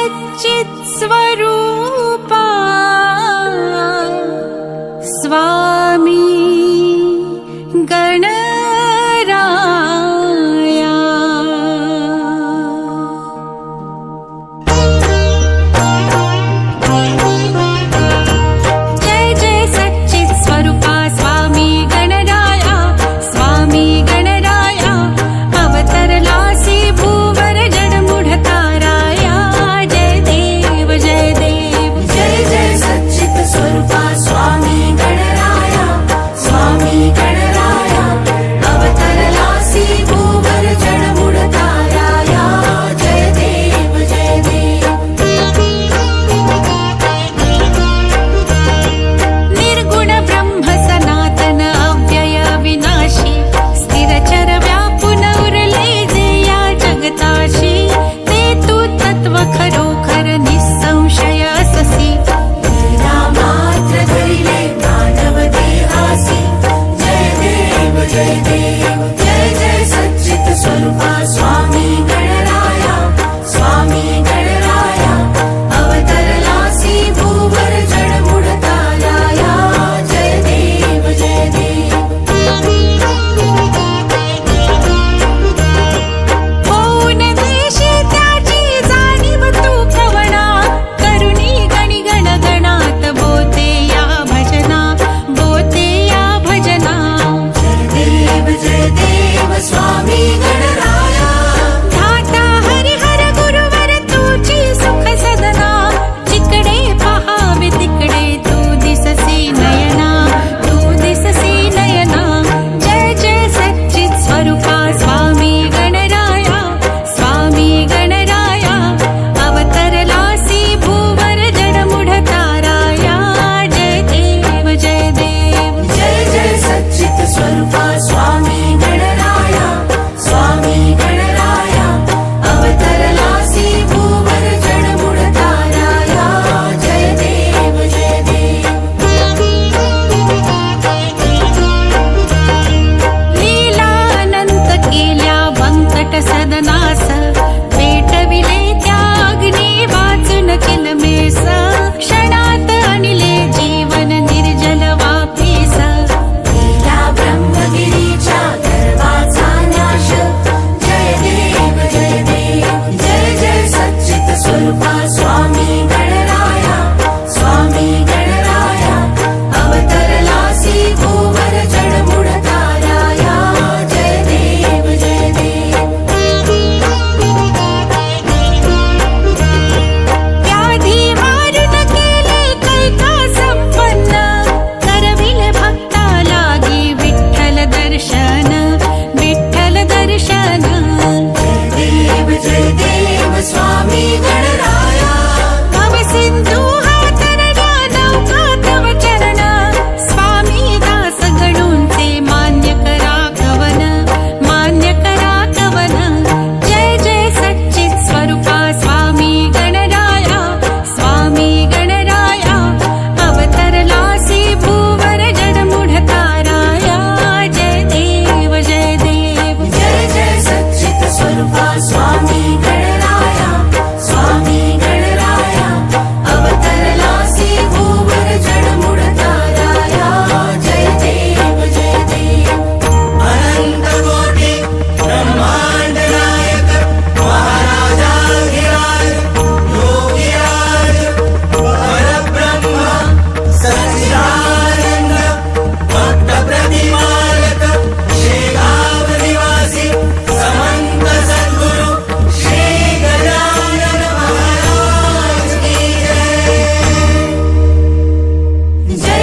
सच्चित् स्वरूपा स्वामी गणराया। जय जय सच्चित् स्वरूपा स्वामी गणराया, स्वामी गणराया अवतरलासी भूवर जडमूढ ताराया। जय देव जय देव जय जय सच्चित् स्वरूपा स्वामी गणराया, स्वामी गणराया अवतरलासी भूवर जडमूढ ताराया। जय देव जय देव निर्गुण ब्रह्म सनातन अव्यय विनाशी, स्थिरचर व्यापून उरले जे या जगताशी। ते तू तत्व खरोखर निसंशय अससी, लीला मात्र धरिले मानव देहासी। जय देव जय देव जय जय सच्चित् स्वरूपा स्वामी गणराया, स्वामी गणराया अवतरलासी भूवर जडमूढ ताराया। जय देव जय देव होऊन देशी त्याची जाणीव तू कवना। करुणी गणी गण गणात बोते या भजना, बोते या भजना। जय देव स्वामी गणराया। धाता हरिहर गुरुवर तुझी सुख सदना, जिकडे पहावे तिकडे तू दिससी नयना, तू दिससी नयना। जय जय सच्चित् स्वरूपा स्वामी गणराया, स्वामी गणराया अवतरलासी भूवर जडमूढ ताराया। जय देव जय देव जय जय सच्चित् स्वरूपा स्वामी गणराया, स्वामी गणराया अवतरलासी भूवर जडमूढ ताराया। जय देव जय देव लीला अनंत केल्या वंकट सदनास, पेटविले त्याग्नी वाचून चिलमेस। क्षणात आणले जीवन निर्जल वापीस, लीला ब्रह्मगिरीच्या गर्वाचा नाश। जय देव जय देव जय जय सच्चित् स्वरूपा स्वामी